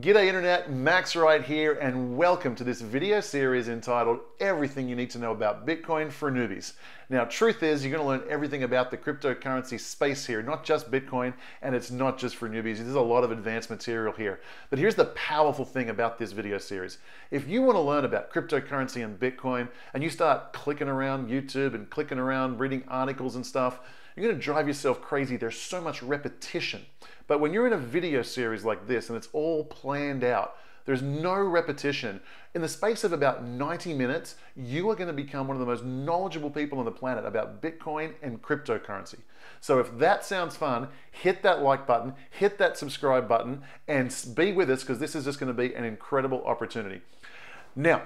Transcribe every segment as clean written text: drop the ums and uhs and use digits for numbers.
G'day Internet, Max Wright here, and welcome to this video series entitled Everything You Need to Know About Bitcoin for Newbies. Now, truth is, you're going to learn everything about the cryptocurrency space here, not just Bitcoin, and it's not just for newbies. There's a lot of advanced material here. But here's the powerful thing about this video series. If you want to learn about cryptocurrency and Bitcoin, and you start clicking around YouTube and clicking around reading articles and stuff, you're going to drive yourself crazy. There's so much repetition. But when you're in a video series like this and it's all planned out, there's no repetition. In the space of about 90 minutes, you are going to become one of the most knowledgeable people on the planet about Bitcoin and cryptocurrency. So if that sounds fun, hit that like button, hit that subscribe button, and be with us because this is just going to be an incredible opportunity. Now,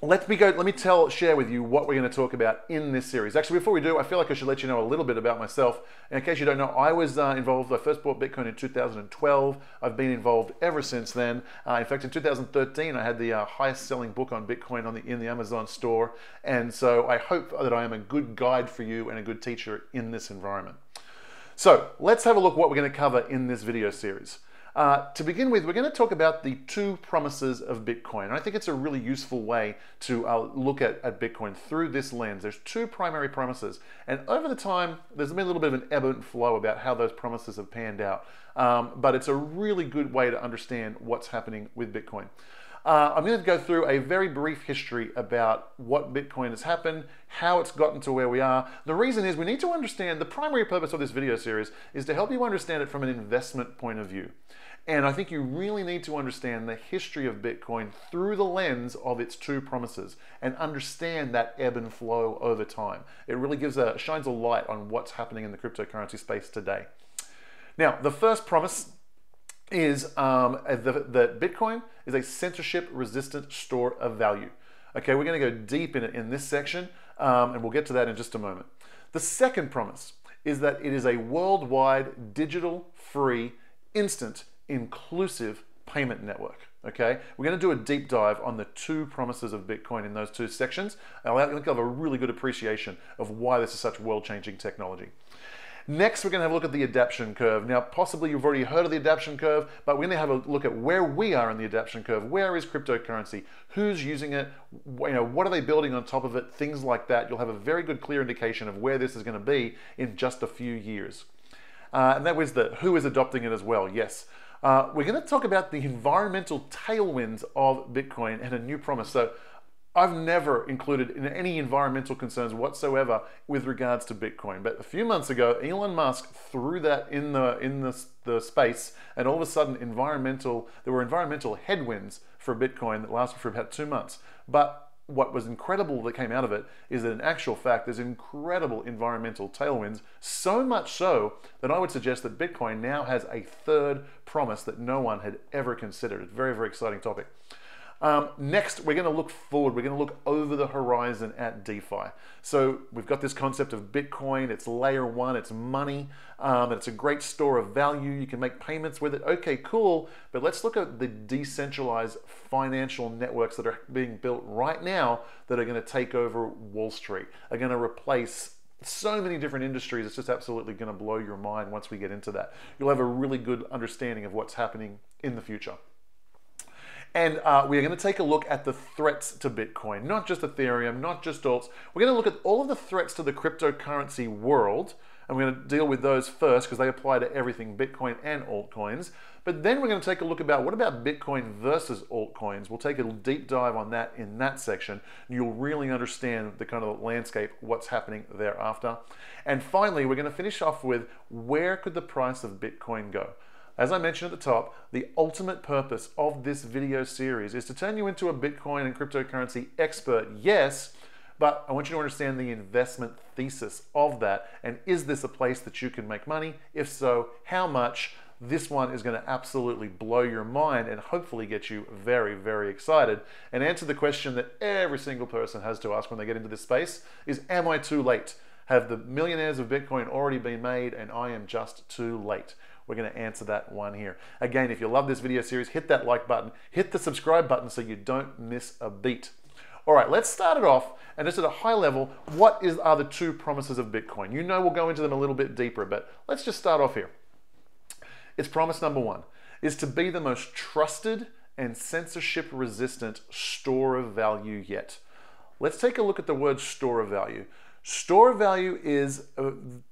let me share with you what we're going to talk about in this series. Actually, before we do, I feel like I should let you know a little bit about myself. In case you don't know, I was involved. I first bought Bitcoin in 2012. I've been involved ever since then. In fact, in 2013, I had the highest selling book on Bitcoin in the Amazon store. And so I hope that I am a good guide for you and a good teacher in this environment. So let's have a look at what we're going to cover in this video series. To begin with, we're going to talk about the two promises of Bitcoin. And I think it's a really useful way to look at Bitcoin through this lens. There's two primary promises. And over the time, there's been a little bit of an ebb and flow about how those promises have panned out. But it's a really good way to understand what's happening with Bitcoin. I'm going to go through a very brief history about what Bitcoin has happened, how it's gotten to where we are. The reason is we need to understand, the primary purpose of this video series is to help you understand it from an investment point of view. And I think you really need to understand the history of Bitcoin through the lens of its two promises and understand that ebb and flow over time. It really shines a light on what's happening in the cryptocurrency space today. Now, the first promise is that Bitcoin is a censorship-resistant store of value. Okay, we're going to go deep in it in this section, and we'll get to that in just a moment. The second promise is that it is a worldwide, digital, free, instant, inclusive payment network. Okay, we're going to do a deep dive on the two promises of Bitcoin in those two sections. And I think I'll have a really good appreciation of why this is such world-changing technology. Next, we're going to have a look at the adoption curve. Now, possibly you've already heard of the adoption curve, but we're going to have a look at where we are in the adoption curve. Where is cryptocurrency? Who's using it? What are they building on top of it? Things like that. You'll have a very good, clear indication of where this is going to be in just a few years. And that was who is adopting it as well. Yes. We're going to talk about the environmental tailwinds of Bitcoin and a new promise. So I've never included in any environmental concerns whatsoever with regards to Bitcoin. But a few months ago, Elon Musk threw that in the space, and all of a sudden there were environmental headwinds for Bitcoin that lasted for about 2 months. But what was incredible that came out of it is that in actual fact, there's incredible environmental tailwinds, so much so that I would suggest that Bitcoin now has a third promise that no one had ever considered. It's a very, very exciting topic. Next, we're going to look forward. We're going to look over the horizon at DeFi. So we've got this concept of Bitcoin. It's layer one. It's money. It's a great store of value. You can make payments with it. Okay, cool. But let's look at the decentralized financial networks that are being built right now that are going to take over Wall Street, are going to replace so many different industries. It's just absolutely going to blow your mind once we get into that. You'll have a really good understanding of what's happening in the future. And we're going to take a look at the threats to Bitcoin, not just Ethereum, not just alts. We're going to look at all of the threats to the cryptocurrency world, and we're going to deal with those first because they apply to everything Bitcoin and altcoins. But then we're going to take a look about what about Bitcoin versus altcoins. We'll take a deep dive on that in that section, and you'll really understand the kind of landscape, what's happening thereafter. And finally, we're going to finish off with where could the price of Bitcoin go? As I mentioned at the top, the ultimate purpose of this video series is to turn you into a Bitcoin and cryptocurrency expert, yes, but I want you to understand the investment thesis of that. And is this a place that you can make money? If so, how much? This one is going to absolutely blow your mind and hopefully get you very, very excited and answer the question that every single person has to ask when they get into this space is, am I too late? Have the millionaires of Bitcoin already been made and I am just too late? We're going to answer that one here. Again, if you love this video series, hit that like button, hit the subscribe button so you don't miss a beat. All right, let's start it off, and just at a high level, what are the two promises of Bitcoin? You know we'll go into them a little bit deeper, but let's just start off here. It's promise number one. is to be the most trusted and censorship resistant store of value yet. Let's take a look at the word store of value. Store of value is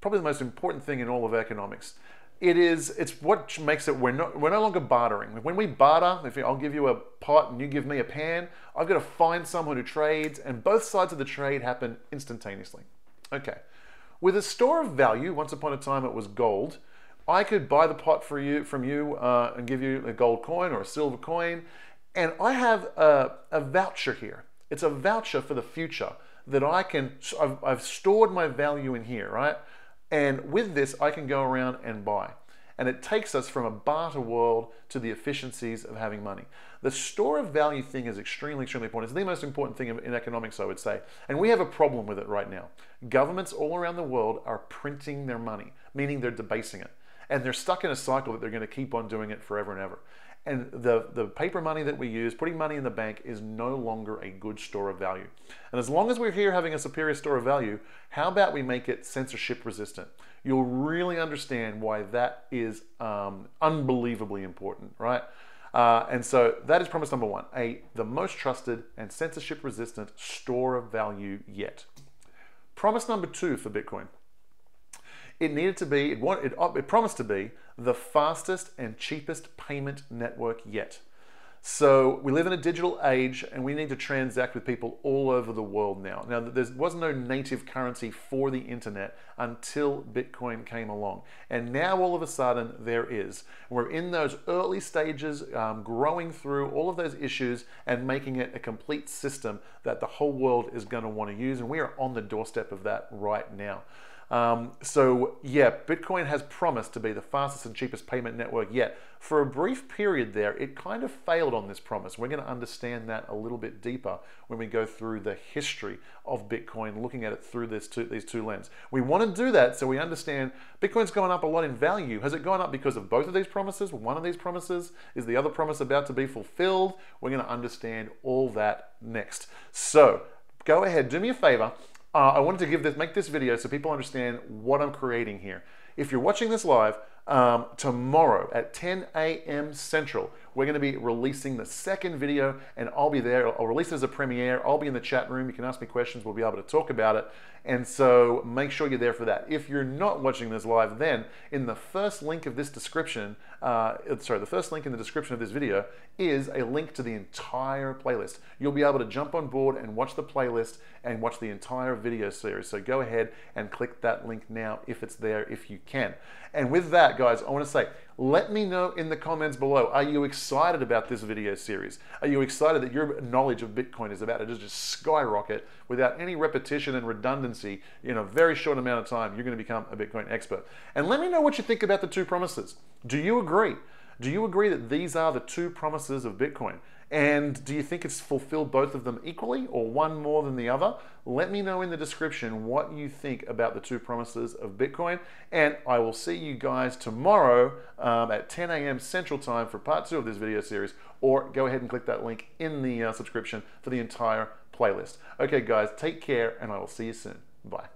probably the most important thing in all of economics. It's what makes it, we're no longer bartering. When we barter, I'll give you a pot and you give me a pan, I've got to find someone who trades, and both sides of the trade happen instantaneously. Okay. With a store of value, once upon a time it was gold. I could buy the pot from you and give you a gold coin or a silver coin, and I have a voucher here. It's a voucher for the future that I've stored my value in here, right? And with this, I can go around and buy. And it takes us from a barter world to the efficiencies of having money. The store of value thing is extremely, extremely important. It's the most important thing in economics, I would say. And we have a problem with it right now. Governments all around the world are printing their money, meaning they're debasing it. And they're stuck in a cycle that they're going to keep on doing it forever and ever. And the paper money that we use, putting money in the bank, is no longer a good store of value. And as long as we're here having a superior store of value, how about we make it censorship resistant? You'll really understand why that is unbelievably important, right? And so that is promise number one, the most trusted and censorship resistant store of value yet. Promise number two for Bitcoin. It promised to be the fastest and cheapest payment network yet. So we live in a digital age and we need to transact with people all over the world now. Now, there was no native currency for the internet until Bitcoin came along. And now all of a sudden there is. We're in those early stages, growing through all of those issues and making it a complete system that the whole world is going to want to use. And we are on the doorstep of that right now. So yeah, Bitcoin has promised to be the fastest and cheapest payment network yet. For a brief period there, it kind of failed on this promise. We're going to understand that a little bit deeper when we go through the history of Bitcoin, looking at it through these two lenses. We want to do that so we understand Bitcoin's gone up a lot in value. Has it gone up because of both of these promises? One of these promises? Is the other promise about to be fulfilled? We're going to understand all that next. So go ahead, do me a favor. I wanted to make this video so people understand what I'm creating here. If you're watching this live, tomorrow at 10 a.m. Central, we're going to be releasing the second video, and I'll be there. I'll release it as a premiere. I'll be in the chat room. You can ask me questions. We'll be able to talk about it. And so make sure you're there for that. If you're not watching this live, then in the first link of this description, the first link in the description of this video is a link to the entire playlist. You'll be able to jump on board and watch the playlist and watch the entire video series. So go ahead and click that link now if it's there, if you can. And with that, guys, I want to say, let me know in the comments below, are you excited about this video series? Are you excited that your knowledge of Bitcoin is about to just skyrocket without any repetition and redundancy? In a very short amount of time, you're going to become a Bitcoin expert. And let me know what you think about the two promises. Do you agree? Do you agree that these are the two promises of Bitcoin? And do you think it's fulfilled both of them equally or one more than the other? Let me know in the description what you think about the two promises of Bitcoin. And I will see you guys tomorrow at 10 a.m. Central Time for part 2 of this video series. Or go ahead and click that link in the subscription for the entire playlist. Okay, guys, take care, and I will see you soon. Bye.